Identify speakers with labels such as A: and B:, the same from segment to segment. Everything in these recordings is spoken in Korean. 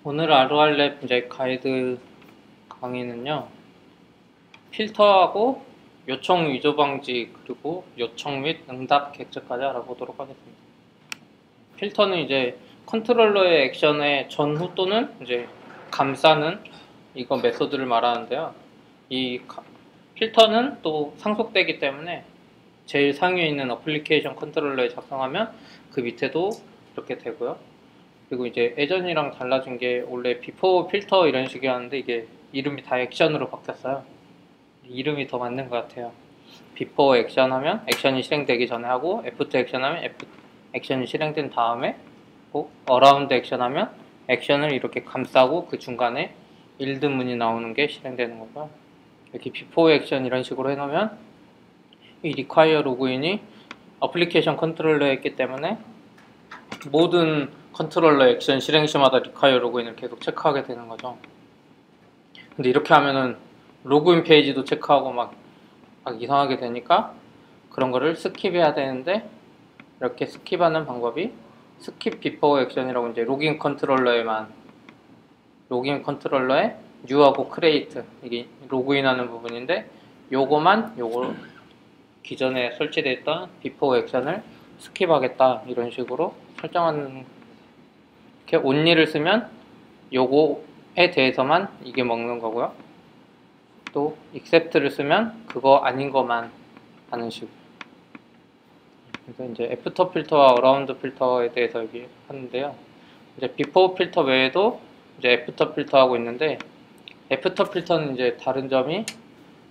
A: 오늘 ROR랩 이제 가이드 강의는요, 필터하고 요청 위조 방지 그리고 요청 및 응답 객체까지 알아보도록 하겠습니다. 필터는 이제 컨트롤러의 액션의 전후 또는 이제 감싸는 이거 메소드를 말하는데요. 필터는 또 상속되기 때문에 제일 상위에 있는 어플리케이션 컨트롤러에 작성하면 그 밑에도 이렇게 되고요. 그리고 이제 예전이랑 달라진 게 원래 비포 필터 이런 식이었는데 이게 이름이 다 액션으로 바뀌었어요. 이름이 더 맞는 것 같아요. 비포 액션 하면 액션이 실행되기 전에 하고 애프터 액션 하면 액션이 실행된 다음에 어라운드 액션 하면 액션을 이렇게 감싸고 그 중간에 일드문이 나오는 게 실행되는 거고요. 이렇게 비포 액션 이런 식으로 해놓으면 이 require 로그인이 어플리케이션 컨트롤러에 있기 때문에 모든 컨트롤러 액션 실행 시마다 require 로그인을 계속 체크하게 되는 거죠. 근데 이렇게 하면은 로그인 페이지도 체크하고 막 이상하게 되니까 그런 거를 스킵해야 되는데, 이렇게 스킵하는 방법이 스킵 비포 액션이라고 이제 로그인 컨트롤러에 new하고 create 이게 로그인하는 부분인데, 요거 기존에 설치되어 있던 비포 액션을 스킵하겠다 이런 식으로 설정하는, 이렇게 only를 쓰면 요거에 대해서만 이게 먹는 거고요. 또 except를 쓰면 그거 아닌 것만 하는 식으로. 그래서 이제 애프터 필터와 어라운드 필터에 대해서 얘기하는데요. 이제 비포 필터 외에도 이제 애프터 필터하고 있는데, 애프터 필터는 이제 다른 점이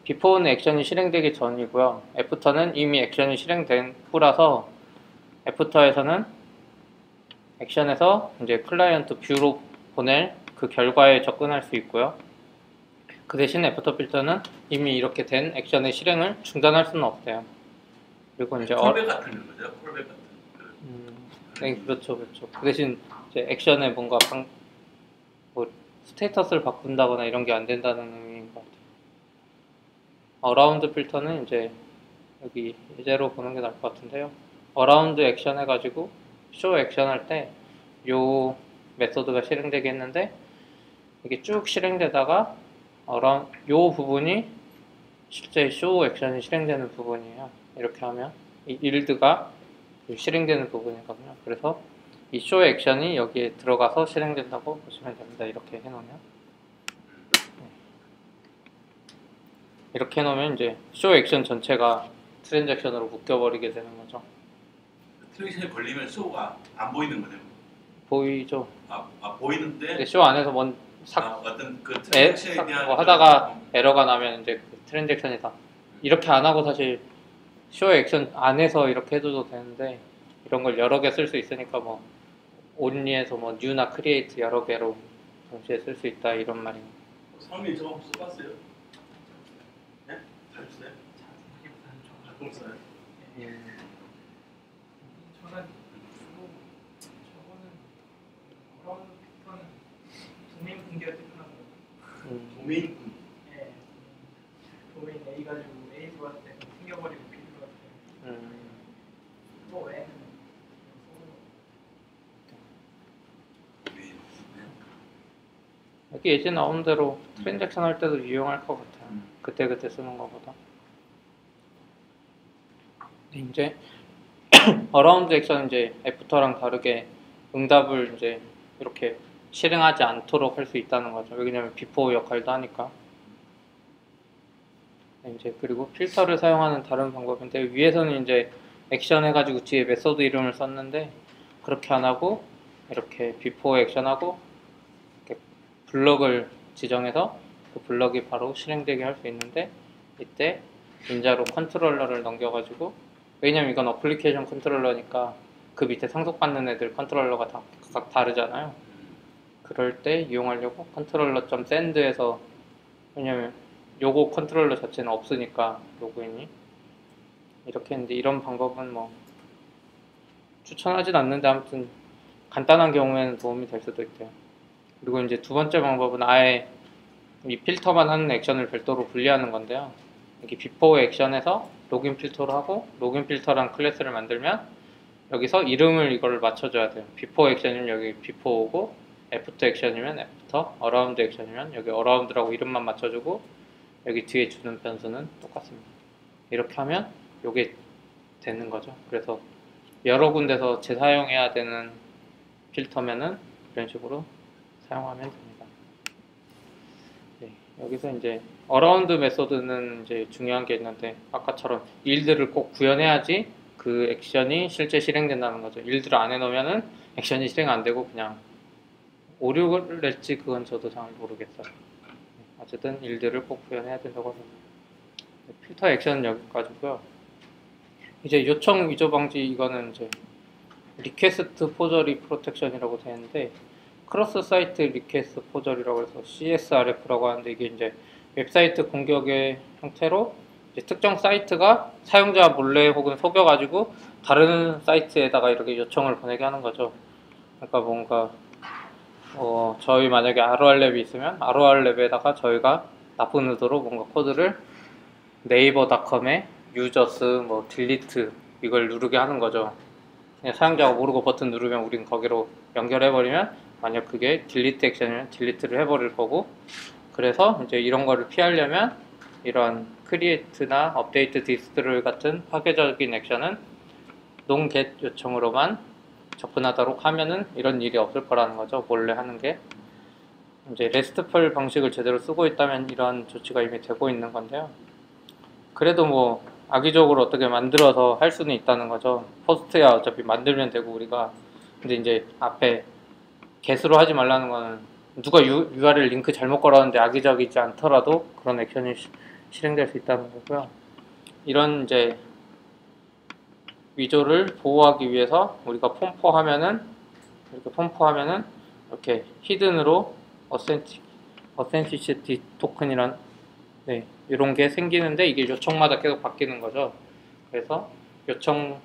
A: 비포는 액션이 실행되기 전이고요. 애프터는 이미 액션이 실행된 후라서 애프터에서는 액션에서 이제 클라이언트 뷰로 보낼 그 결과에 접근할 수 있고요. 그 대신 애프터 필터는 이미 이렇게 된 액션의 실행을 중단할 수는 없대요. 그리고 이제
B: 콜백 같은 거죠? 콜백 같은.
A: 네, 그렇죠. 그 대신 이제 액션에 뭔가 스테이터스를 바꾼다거나 이런 게 안 된다는 의미인 것 같아요. 어라운드 필터는 이제 여기 예제로 보는 게 나을 것 같은데요. 어라운드 액션 해가지고 쇼 액션 할 때 요 메소드가 실행되게 했는데, 이게 쭉 실행되다가 요 부분이 실제 쇼 액션이 실행되는 부분이에요. 이렇게 하면 이 일드가 실행되는 부분이거든요. 그래서 이 쇼 액션이 여기에 들어가서 실행된다고 보시면 됩니다. 이렇게 해놓으면 이제 쇼 액션 전체가 트랜잭션으로 묶여버리게 되는 거죠.
B: 트랜잭션에 걸리면 쇼가 안 보이는 거네요.
A: 보이죠?
B: 보이는데
A: 쇼 안에서
B: 어떤 그 트랜잭션에 대한
A: 하다가 에러가 나면 이제 그 트랜잭션이 다 이렇게 안 하고 사실 쇼 액션 안에서 이렇게 해줘도 되는데, 이런 걸 여러 개 쓸 수 있으니까 뭐 only에서 뭐 new나 create 여러 개로 동시에 쓸 수 있다 이런 말입니다.
B: 성민 저거 혹시 써봤어요? 네? 잘 써요? 가끔 써요?
C: 저는 저거는 어라운드 필터는 도메인 붕괴가 뛰어난 거예요.
B: 도메인
C: 예. 도메인 A 가지고 A 들어왔을 때 튕겨버리고 B 들어왔을 때 또 N은
A: 여기 예제 나온 대로 트랜잭션 할 때도 유용할 것 같아요. 그때 쓰는 것보다. 이제 어라운드 액션은 이제 애프터랑 다르게 응답을 이제 이렇게 실행하지 않도록 할 수 있다는 거죠. 왜냐면 비포 역할도 하니까. 이제 그리고 필터를 사용하는 다른 방법인데, 위에서는 이제 액션 해가지고 뒤에 메소드 이름을 썼는데, 그렇게 안 하고 이렇게 비포 액션하고 이렇게 블럭을 지정해서 그 블럭이 바로 실행되게 할 수 있는데, 이때 인자로 컨트롤러를 넘겨가지고, 왜냐면 이건 어플리케이션 컨트롤러니까 그 밑에 상속받는 애들 컨트롤러가 다 각각 다르잖아요. 그럴 때 이용하려고 컨트롤러.send에서, 왜냐면 요거 컨트롤러 자체는 없으니까 로그인이 이렇게 했는데, 이런 방법은 뭐 추천하진 않는데 아무튼 간단한 경우에는 도움이 될 수도 있대요. 그리고 이제 두 번째 방법은 아예 이 필터만 하는 액션을 별도로 분리하는 건데요. 여기 비포 액션에서 로그인 필터를 하고, 로그인 필터란 클래스를 만들면 여기서 이름을 이걸 맞춰줘야 돼요. 비포 액션이면 여기 비포 오고, 애프터 액션이면 애프터, 어라운드 액션이면 여기 어라운드라고 이름만 맞춰주고 여기 뒤에 주는 변수는 똑같습니다. 이렇게 하면 이게 되는 거죠. 그래서 여러 군데서 재사용해야 되는 필터면은 이런 식으로 사용하면 됩니다. 네, 여기서 이제 어라운드 메소드는 이제 중요한 게 있는데 아까처럼 일들을 꼭 구현해야지 그 액션이 실제 실행된다는 거죠. 일들을 안 해놓으면은 액션이 실행 안 되고 그냥 오류를 낼지 그건 저도 잘 모르겠어요. 어쨌든 일들을 꼭 구현해야 된다고 합니다. 필터 액션은 여기까지고요. 이제 요청 위조 방지 이거는 이제 리퀘스트 포저리 프로텍션이라고 되는데 크로스 사이트 리퀘스트 포저리라고 해서 CSRF라고 하는데 이게 이제 웹사이트 공격의 형태로 이제 특정 사이트가 사용자 몰래 혹은 속여가지고 다른 사이트에다가 이렇게 요청을 보내게 하는 거죠. 그러니까 뭔가 저희 만약에 ROR랩이 있으면 ROR랩에다가 저희가 나쁜 의도로 뭔가 코드를 네이버닷컴에 유저스 뭐 딜리트 이걸 누르게 하는 거죠. 그냥 사용자가 모르고 버튼 누르면 우린 거기로 연결해버리면 만약 그게 딜리트 액션이면 딜리트를 해버릴 거고 그래서 이제 이런 거를 피하려면 이런 크리에이트나 업데이트 디스트로이 같은 파괴적인 액션은 농겟 요청으로만 접근하도록 하면은 이런 일이 없을 거라는 거죠. 몰래 하는 게 이제 레스트풀 방식을 제대로 쓰고 있다면 이런 조치가 이미 되고 있는 건데요. 그래도 뭐 악의적으로 어떻게 만들어서 할 수는 있다는 거죠. 포스트야 어차피 만들면 되고 우리가 근데 이제 앞에 get으로 하지 말라는 거는 누가 URL 링크 잘못 걸었는데 악의적이지 않더라도 그런 액션이 실행될 수 있다는 거고요. 이런 이제 위조를 보호하기 위해서 우리가 폼포하면은 이렇게 히든으로 어센티시티 토큰이란 이런 게 생기는데 이게 요청마다 계속 바뀌는 거죠. 그래서 요청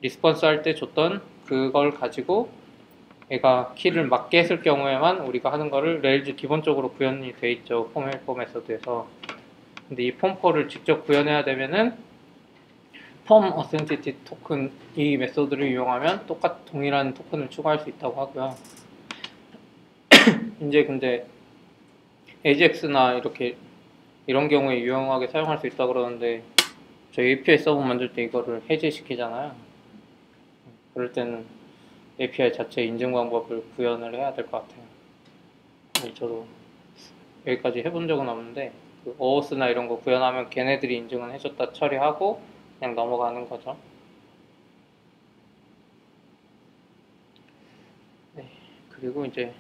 A: 리스폰스 할 때 줬던 그걸 가지고 얘가 키를 맞게 했을 경우에만 우리가 하는 거를 레일즈 기본적으로 구현이 돼 있죠. 폼 헬퍼 메서드에서. 근데 이 폼포를 직접 구현해야 되면은 폼 어센티티 토큰 이 메소드를 이용하면 동일한 토큰을 추가할 수 있다고 하고요. 이제 근데 AJAX나 이런 경우에 유용하게 사용할 수 있다 그러는데 저희 API 서버 만들 때 이거를 해제시키잖아요. 그럴 때는 API 자체 인증 방법을 구현을 해야 될 것 같아요. 저도 여기까지 해본 적은 없는데 그 OAuth나 이런 거 구현하면 걔네들이 인증은 해줬다 처리하고 그냥 넘어가는 거죠. 네, 그리고 이제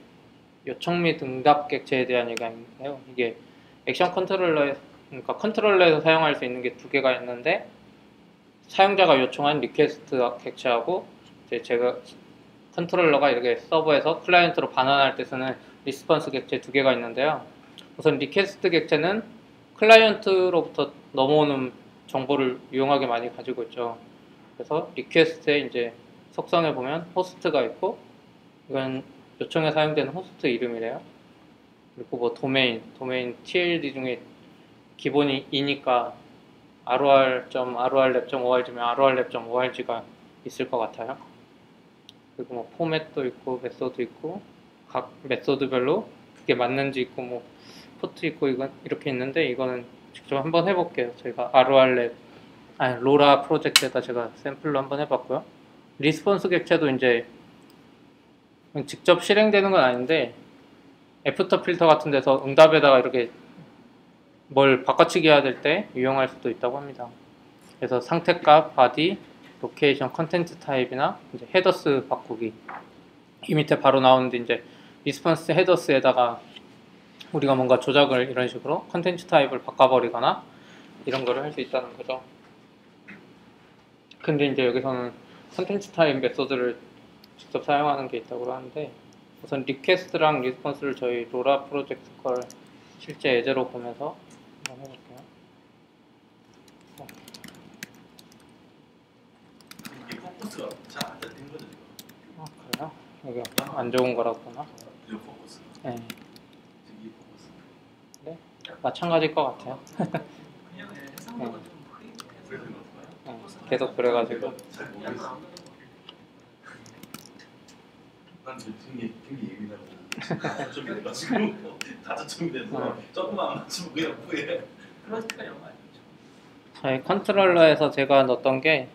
A: 요청 및 응답 객체에 대한 얘기가 있는데요. 이게 액션 그러니까 컨트롤러에서 사용할 수 있는 게 두 개가 있는데 사용자가 요청한 리퀘스트 객체하고 이제 제가 컨트롤러가 이렇게 서버에서 클라이언트로 반환할 때 쓰는 리스폰스 객체 두 개가 있는데요. 우선 리퀘스트 객체는 클라이언트로부터 넘어오는 정보를 유용하게 많이 가지고 있죠. 그래서 리퀘스트에 이제 속성에 보면 호스트가 있고 이건 요청에 사용되는 호스트 이름이래요. 그리고 뭐 도메인 TLD 중에 기본이 이니까 ror.rorlab.org면 rorlab.org가 있을 것 같아요. 그리고 뭐 포맷도 있고 메소드 있고 각 메소드별로 그게 맞는지 있고 뭐 포트 있고 이건 이렇게 있는데 이거는 직접 한번 해볼게요. 제가 로라 프로젝트에다 제가 샘플로 한번 해봤고요. 리스폰스 객체도 이제 직접 실행되는 건 아닌데 애프터 필터 같은 데서 응답에다가 이렇게 뭘 바꿔치기 해야 될 때 유용할 수도 있다고 합니다. 그래서 상태값, 바디, 로케이션, 컨텐츠 타입이나 이제 헤더스 바꾸기 이 밑에 바로 나오는데 이제 리스폰스 헤더스에다가 우리가 뭔가 조작을 이런 식으로 컨텐츠 타입을 바꿔버리거나 이런 거를 할 수 있다는 거죠. 근데 이제 여기서는 컨텐츠 타입 메소드를 직접 사용하는 게 있다고 하는데 우선 리퀘스트랑 리스폰스를 저희 로라 프로젝트 걸 실제 예제로 보면서 한번 해볼게요.
B: 이게 포커스가 잘 안 잡힌 거죠 지금.
A: 그래요? 이게 안 좋은 거라구나.
B: 이 포커스.
A: 네.
B: 지금 이 포커스.
A: 네. 마찬가지일 것 같아요.
C: 그냥 해상도가 좀 흐리게
B: 왜
C: 해서
B: 그런 걸까요?
A: 네. 계속 그래가지고
B: 잘 모르겠어. 난 되게 예민하고 가산점이 돼가지고 가산점이 돼서 조금만 안 맞추면 그냥 후회.
C: 그러니까 영화 아니죠.
A: 저희 컨트롤러에서 제가 넣었던 게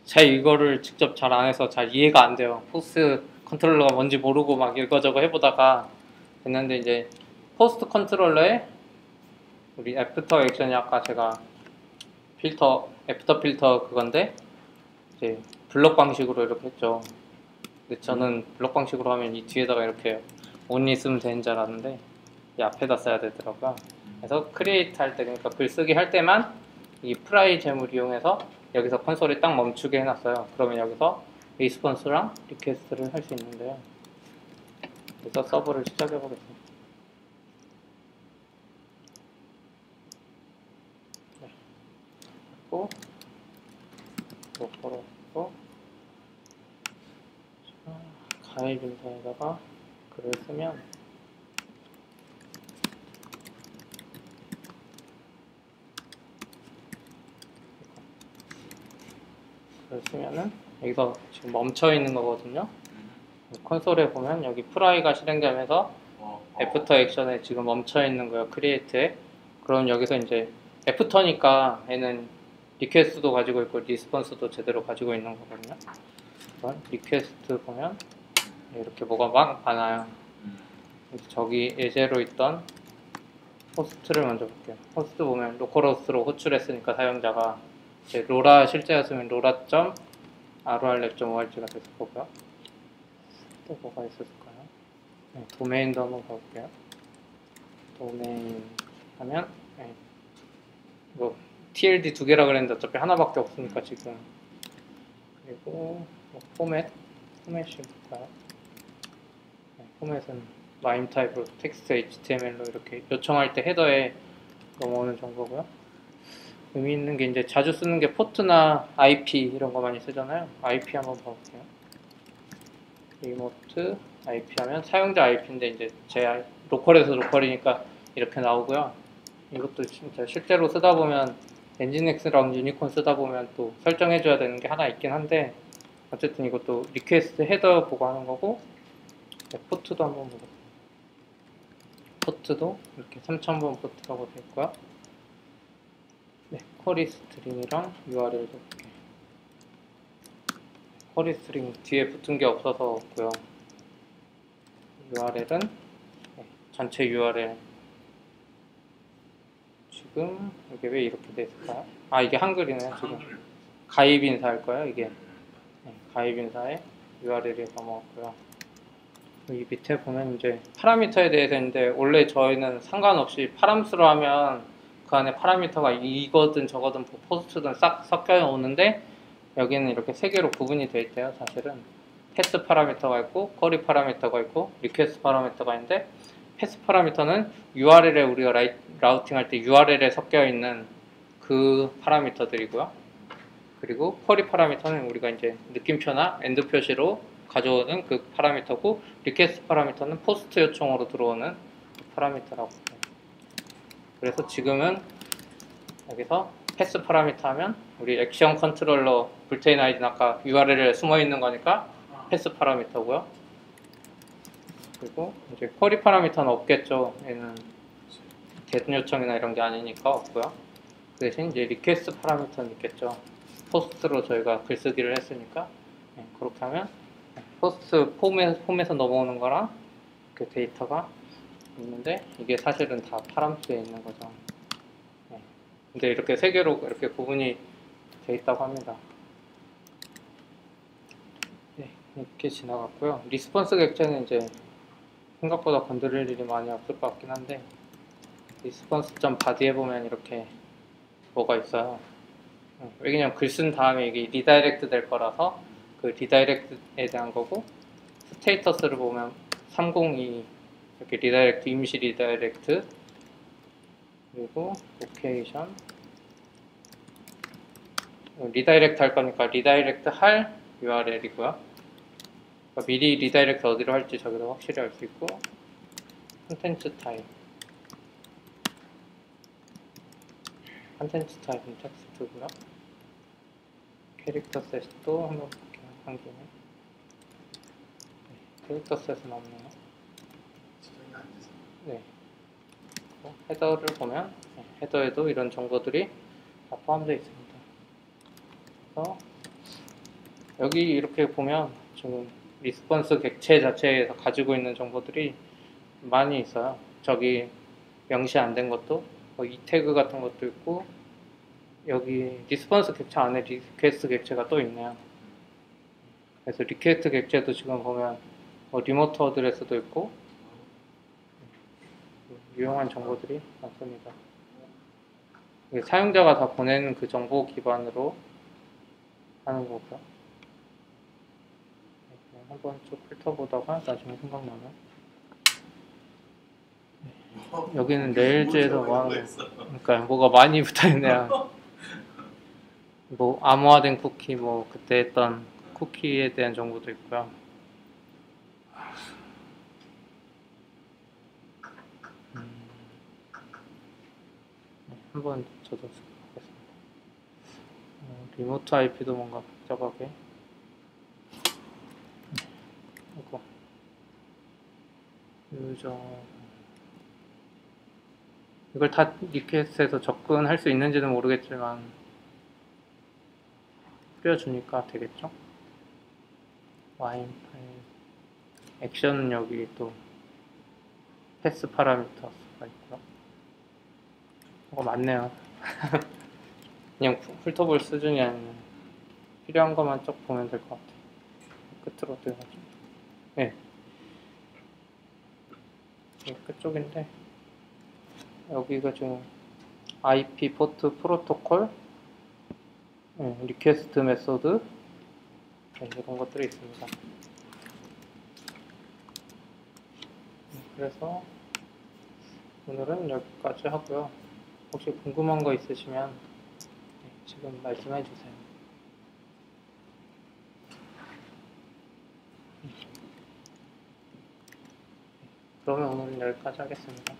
A: 제 이거를 직접 잘 안 해서 잘 이해가 안 돼요. 포스 컨트롤러가 뭔지 모르고 막 이거저거 해보다가 됐는데 이제 포스트 컨트롤러에 우리 애프터 액션이 아까 제가 필터 애프터 필터 그건데 이제 블럭 방식으로 이렇게 했죠. 근데 저는 블럭 방식으로 하면 이 뒤에다가 이렇게 only 쓰면 되는 줄 알았는데 이 앞에다 써야 되더라고요. 그래서 크리에이트 할 때, 그러니까 글쓰기 할 때만 이 프라이 잼을 이용해서 여기서 콘솔이 딱 멈추게 해놨어요. 그러면 여기서 리스폰스랑 리퀘스트를 할 수 있는데요. 그래서 서버를 시작해 보겠습니다. 네. 그리고 로컬로 했고, 가입 인사에다가 글을 쓰면 글을 쓰면은 여기서 지금 멈춰 있는 거거든요. 콘솔에 보면 여기 프라이가 실행되면서 애프터 액션에 지금 멈춰 있는 거예요. 크리에이트에. 그럼 여기서 이제 애프터니까 얘는 리퀘스트도 가지고 있고 리스폰스도 제대로 가지고 있는 거거든요. 리퀘스트 보면 이렇게 뭐가 막 많아요. 저기 예제로 있던 호스트를 먼저 볼게요. 호스트 보면 로컬호스트로 호출했으니까 사용자가 이제 로라 실제였으면 로라.rrlab.org가 됐을 거고요. 또 뭐가 있었을까요? 네, 도메인도 한번 봐볼게요. 도메인 하면 네, 뭐 TLD 두 개라 그랬는데 어차피 하나밖에 없으니까 지금. 그리고 뭐 포맷이 볼까요? 네, 포맷은 마임 타입으로 텍스트 HTML로 이렇게 요청할 때 헤더에 넘어오는 정도고요. 의미 있는 게 이제 자주 쓰는 게 포트나 IP 이런 거 많이 쓰잖아요. IP 한번 봐볼게요. 리모트 IP 하면 사용자 IP인데 이제 제 로컬에서 로컬이니까 이렇게 나오고요. 이것도 진짜 실제로 쓰다 보면 엔진엑스랑 유니콘 쓰다 보면 또 설정해줘야 되는 게 하나 있긴 한데 어쨌든 이것도 리퀘스트 헤더 보고 하는 거고. 네, 포트도 한번 보겠습니다. 포트도 이렇게 3000번 포트라고 되어 있고요. 네, 쿼리 스트링이랑 URL도 볼게요. 쿼리 스트링 뒤에 붙은 게 없어서 없고요. URL은 네, 전체 URL. 지금 이게 왜 이렇게 돼 있을까요? 아, 이게 한글이네요. 지금 가입 인사할 거예요. 이게 네, 가입 인사에 URL이 넘어갔고요. 이 밑에 보면 이제 파라미터에 대해서 있는데 원래 저희는 상관없이 파람스로 하면 그 안에 파라미터가 이거든 저거든 포스트든 싹 섞여 오는데 여기는 이렇게 세 개로 구분이 되어 있대요. 사실은 패스 파라미터가 있고 쿼리 파라미터가 있고 리퀘스트 파라미터가 있는데 패스 파라미터는 URL에 우리가 라우팅 할 때 URL에 섞여 있는 그 파라미터들이고요. 그리고 쿼리 파라미터는 우리가 이제 느낌표나 엔드 표시로 가져오는 그 파라미터고 리퀘스트 파라미터는 포스트 요청으로 들어오는 그 파라미터라고 해요. 그래서 지금은 여기서 패스 파라미터 하면 우리 액션 컨트롤러 불테인 아이디는 아까 URL에 숨어 있는 거니까 패스 파라미터고요. 그리고 이제 쿼리 파라미터는 없겠죠. 얘는 개선 요청이나 이런 게 아니니까 없고요. 그 대신 이제 리퀘스트 파라미터는 있겠죠. 포스트로 저희가 글쓰기를 했으니까 네, 그렇게 하면 포스트 폼에서 넘어오는 거랑 이렇게 데이터가 있는데 이게 사실은 다 파람스에 있는 거죠. 네. 근데 이렇게 세 개로 이렇게 구분이 돼 있다고 합니다. 네, 이렇게 지나갔고요. 리스폰스 객체는 이제 생각보다 건드릴 일이 많이 없을 것 같긴 한데 리스폰스.바디에 보면 이렇게 뭐가 있어요. 왜냐면 글 쓴 다음에 이게 리다이렉트 될 거라서 그 리다이렉트에 대한 거고 스테이터스를 보면 302 이렇게 리다이렉트 임시 리다이렉트 그리고 로케이션 리다이렉트 할 거니까 리다이렉트 할 URL이고요. 그러니까 미리 리다이렉트 어디로 할지 저기서 확실히 알 수 있고 컨텐츠 타입 컨텐츠 타입은 텍스트고요. 캐릭터 셋도 한번 볼게요. 한 개는 캐릭터 셋은 없네요.
B: 지정이 안 돼서.
A: 네. 헤더를 보면 헤더에도 이런 정보들이 다 포함되어 있습니다. 그래서 여기 이렇게 보면 지금 리스폰스 객체 자체에서 가지고 있는 정보들이 많이 있어요. 저기 명시 안 된 것도 이 태그 같은 것도 있고 여기 리스폰스 객체 안에 리퀘스트 객체가 또 있네요. 그래서 리퀘스트 객체도 지금 보면 리모트 어드레스도 있고 유용한 정보들이 많습니다. 이게 사용자가 다 보내는 그 정보 기반으로 하는 거고요. 한번 쭉 훑어보다가 나중에 생각나면 여기는 레일즈에서 뭐 하는 거 그러니까 뭐가 많이 붙어있네요. 뭐 암호화된 쿠키 뭐 그때 했던 쿠키에 대한 정보도 있고요. 한번 저도 보겠습니다. 리모트 IP도 뭔가 복잡하게 이거 유저 이걸 다 리퀘스트해서 접근할 수 있는지는 모르겠지만 뿌려주니까 되겠죠? 와인 파일 액션은 여기 또 패스 파라미터가 있고요. 뭐가 많네요. 그냥 훑어볼 수준이 아니면 필요한 것만 쭉 보면 될 것 같아요. 끝으로 어떻게 가죠? 네. 끝쪽인데 여기가 지금 IP 포트 프로토콜 리퀘스트 메소드 이런 것들이 있습니다. 그래서 오늘은 여기까지 하고요. 혹시 궁금한 거 있으시면 지금 말씀해 주세요. 그러면 오늘은 여기까지 하겠습니다.